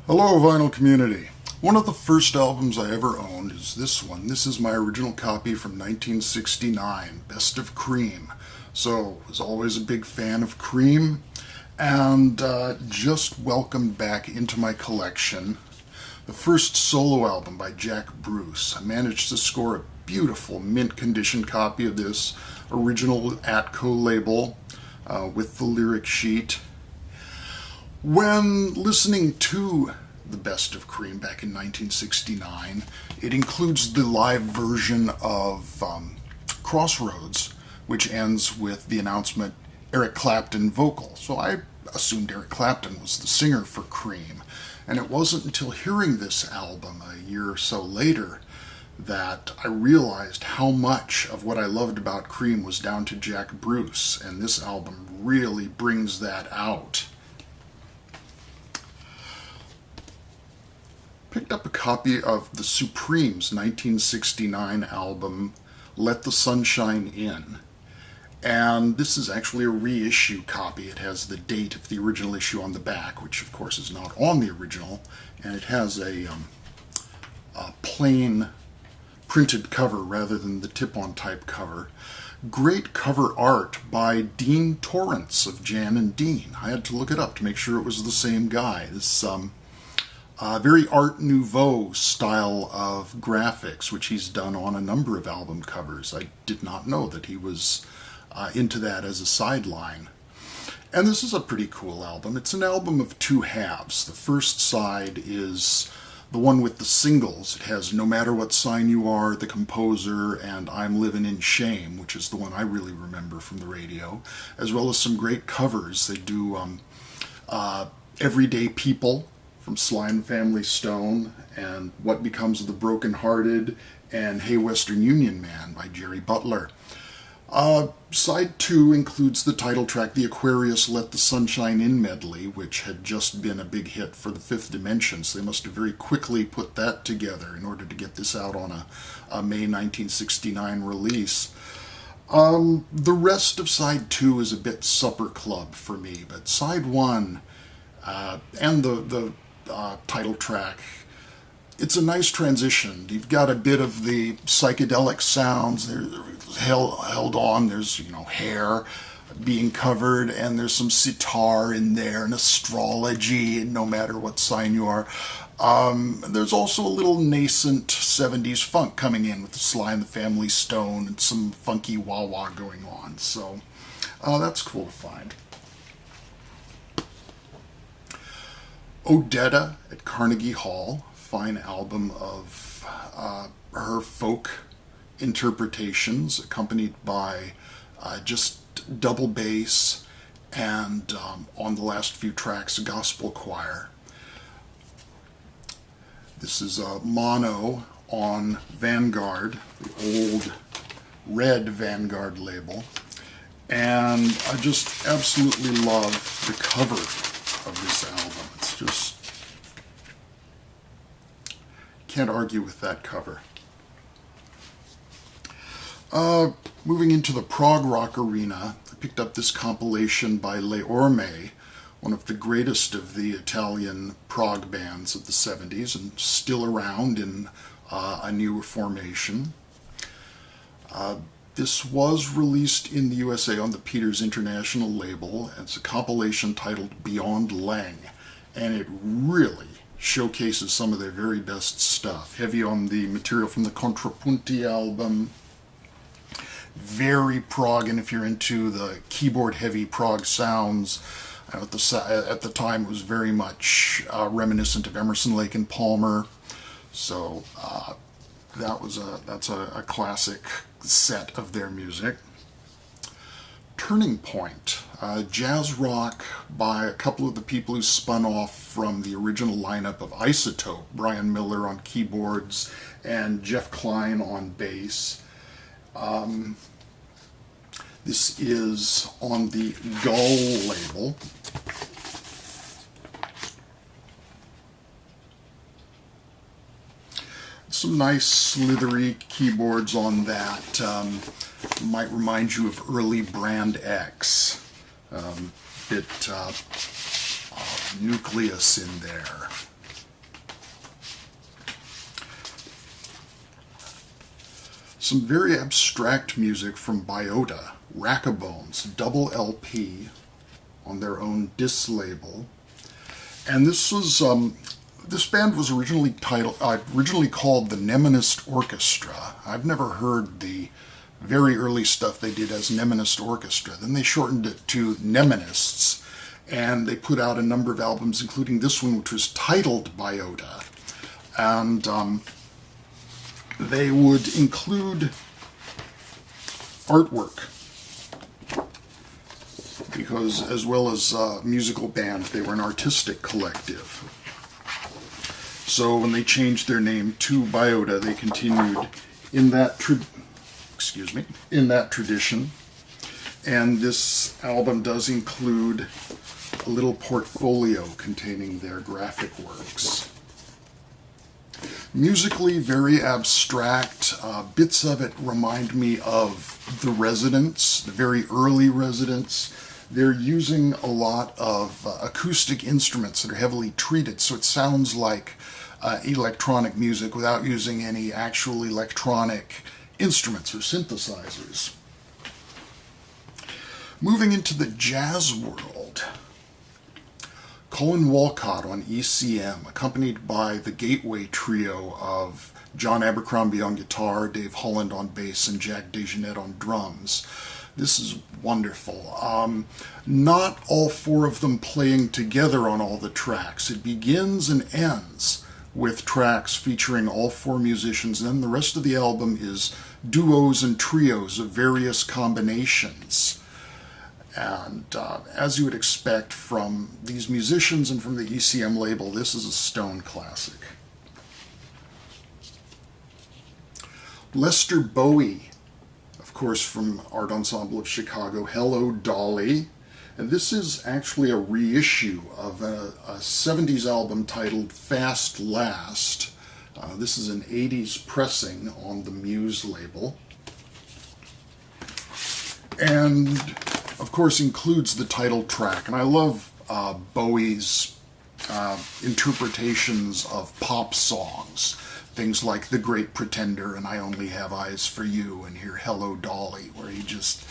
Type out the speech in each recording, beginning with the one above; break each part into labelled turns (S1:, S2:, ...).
S1: Hello, vinyl community. One of the first albums I ever owned is this one. This is my original copy from 1969, Best of Cream. So, was always a big fan of Cream, and just welcomed back into my collection the first solo album by Jack Bruce. I managed to score a beautiful mint condition copy of this original Atco label with the lyric sheet. When listening to the Best of Cream back in 1969, it includes the live version of Crossroads, which ends with the announcement, Eric Clapton vocal. So I assumed Eric Clapton was the singer for Cream. And it wasn't until hearing this album a year or so later that I realized how much of what I loved about Cream was down to Jack Bruce, and this album really brings that out. Picked up a copy of the Supremes' 1969 album, Let the Sunshine In. And this is actually a reissue copy. It has the date of the original issue on the back, which of course is not on the original, and it has a plain printed cover rather than the tip-on type cover. Great cover art by Dean Torrance of Jan and Dean. I had to look it up to make sure it was the same guy. This very Art Nouveau style of graphics, which he's done on a number of album covers. I did not know that he was into that as a sideline. And this is a pretty cool album. It's an album of two halves. The first side is the one with the singles. It has No Matter What Sign You Are, The Composer, and I'm Livin' in Shame, which is the one I really remember from the radio, as well as some great covers. They do Everyday People from Sly and Family Stone, and What Becomes of the Broken Hearted, and Hey Western Union Man by Jerry Butler. Side 2 includes the title track, the Aquarius Let the Sunshine In medley, which had just been a big hit for the Fifth Dimension, so they must have very quickly put that together in order to get this out on a May 1969 release. The rest of Side 2 is a bit supper club for me, but Side 1 and the title track, it's a nice transition. You've got a bit of the psychedelic sounds. They're held on. There's, hair being covered, and there's some sitar in there, and astrology, and No Matter What Sign You Are. There's also a little nascent 70s funk coming in with the Sly and the Family Stone and some funky wah-wah going on. So that's cool to find. Odetta at Carnegie Hall, fine album of her folk interpretations, accompanied by just double bass and on the last few tracks a gospel choir. This is mono on Vanguard, the old red Vanguard label, and I just absolutely love the cover of this album. It's just, can't argue with that cover. Moving into the prog rock arena, I picked up this compilation by Le Orme, one of the greatest of the Italian prog bands of the 70s and still around in a newer formation. This was released in the USA on the Peters International label. It's a compilation titled Beyond Lang, and it really showcases some of their very best stuff. Heavy on the material from the Contrapunti album, very prog, and if you're into the keyboard-heavy prog sounds, at the time it was very much reminiscent of Emerson, Lake and Palmer. So that's a classic set of their music. Turning Point, jazz rock by a couple of the people who spun off from the original lineup of Isotope, Brian Miller on keyboards and Jeff Klein on bass. This is on the Gull label. Some nice slithery keyboards on that. Might remind you of early Brand X. Bit nucleus in there. Some very abstract music from Biota, Rackabones, double LP on their own disc label. And this band was originally called the Nemonist Orchestra. I've never heard the very early stuff they did as Nemonist Orchestra. Then they shortened it to Nemonists, and they put out a number of albums, including this one, which was titled Biota. And they would include artwork, because as well as a musical band, they were an artistic collective. So when they changed their name to Biota, they continued in that tradition. And this album does include a little portfolio containing their graphic works. Musically, very abstract. Bits of it remind me of the Residents, the very early Residents. They're using a lot of acoustic instruments that are heavily treated, so it sounds like electronic music without using any actual electronic instruments or synthesizers. Moving into the jazz world, Colin Walcott on ECM, accompanied by the Gateway Trio of John Abercrombie on guitar, Dave Holland on bass, and Jack DeJohnette on drums. This is wonderful. Not all four of them playing together on all the tracks. It begins and ends with tracks featuring all four musicians, and then the rest of the album is duos and trios of various combinations. And as you would expect from these musicians and from the ECM label, this is a stone classic. Lester Bowie, of course, from Art Ensemble of Chicago, Hello Dolly. And this is actually a reissue of a 70s album titled Fast Last. This is an 80s pressing on the Muse label. And, of course, includes the title track. And I love Bowie's interpretations of pop songs. Things like The Great Pretender and I Only Have Eyes for You, and here Hello Dolly, where he just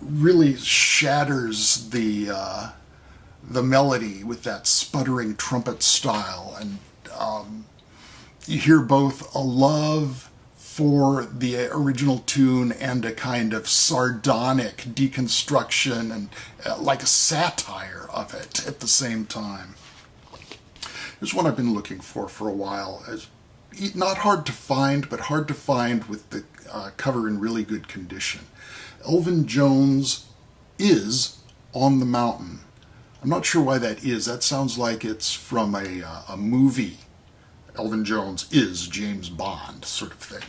S1: really shatters the melody with that sputtering trumpet style. And you hear both a love for the original tune and a kind of sardonic deconstruction and like a satire of it at the same time. Here's one I've been looking for a while. It's not hard to find, but hard to find with the cover in really good condition. Elvin Jones is On the Mountain. I'm not sure why that is. That sounds like it's from a movie. Elvin Jones is James Bond, sort of thing.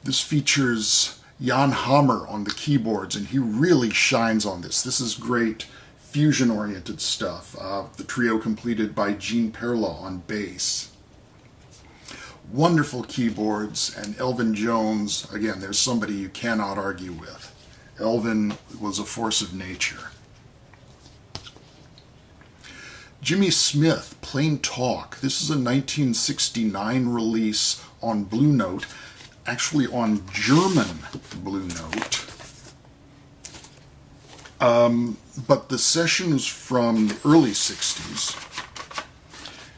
S1: This features Jan Hammer on the keyboards, and he really shines on this. This is great fusion-oriented stuff. The trio completed by Gene Perla on bass. Wonderful keyboards, and Elvin Jones, again, there's somebody you cannot argue with. Elvin was a force of nature. Jimmy Smith, Plain Talk. This is a 1969 release on Blue Note, actually on German Blue Note. But the session is from the early 60s.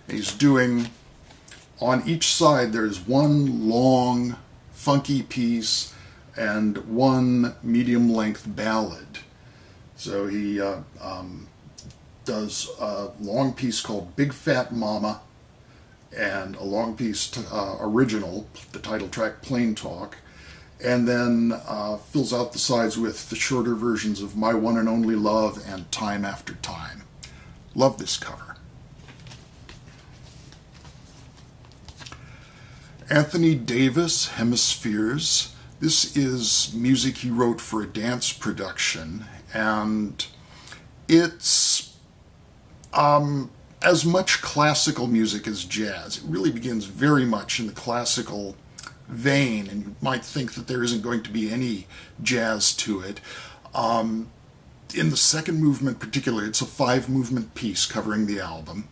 S1: He's doing, on each side there's one long, funky piece and one medium-length ballad. So he does a long piece called Big Fat Mama and a long piece original, the title track Plain Talk, and then fills out the sides with the shorter versions of My One and Only Love and Time After Time. Love this cover. Anthony Davis, Hemispheres. This is music he wrote for a dance production, and it's as much classical music as jazz. It really begins very much in the classical vein, and you might think that there isn't going to be any jazz to it. In the second movement particularly, it's a 5-movement piece covering the album.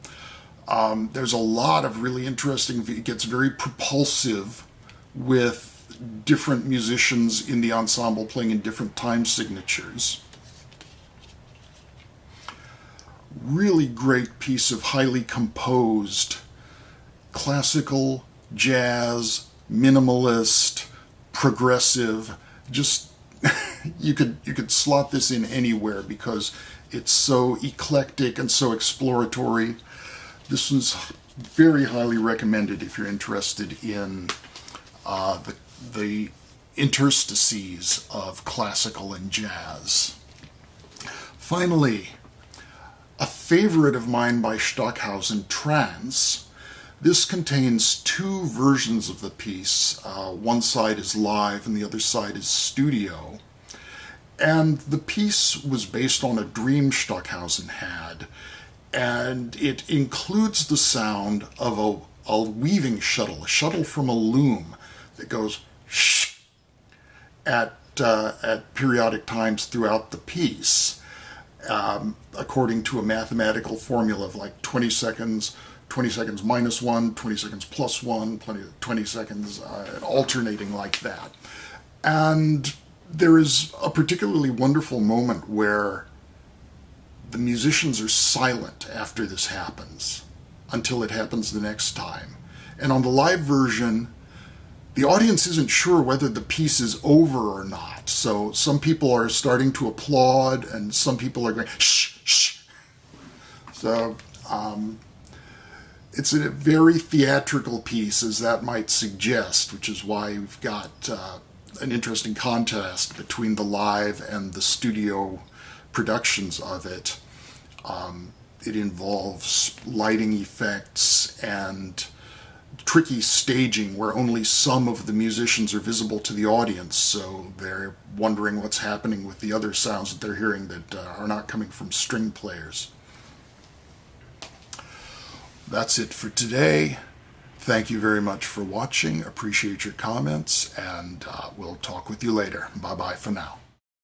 S1: There's a lot of really interesting, it gets very propulsive with with different musicians in the ensemble playing in different time signatures. Really great piece of highly composed classical, jazz, minimalist, progressive. Just you could slot this in anywhere because it's so eclectic and so exploratory. This one's very highly recommended if you're interested in the interstices of classical and jazz. Finally, a favorite of mine by Stockhausen Trance. This contains two versions of the piece. One side is live and the other side is studio. And the piece was based on a dream Stockhausen had, and it includes the sound of a weaving shuttle, a shuttle from a loom that goes shh at periodic times throughout the piece. According to a mathematical formula of like 20 seconds minus 1, 20 seconds plus 1, 20 seconds alternating like that. And there is a particularly wonderful moment where the musicians are silent after this happens until it happens the next time. And on the live version, the audience isn't sure whether the piece is over or not. So some people are starting to applaud and some people are going, shh, shh. So it's a very theatrical piece, as that might suggest, which is why we've got an interesting contrast between the live and the studio productions of it. It involves lighting effects and tricky staging where only some of the musicians are visible to the audience, so they're wondering what's happening with the other sounds that they're hearing that are not coming from string players. That's it for today. Thank you very much for watching. Appreciate your comments, and we'll talk with you later. Bye-bye for now.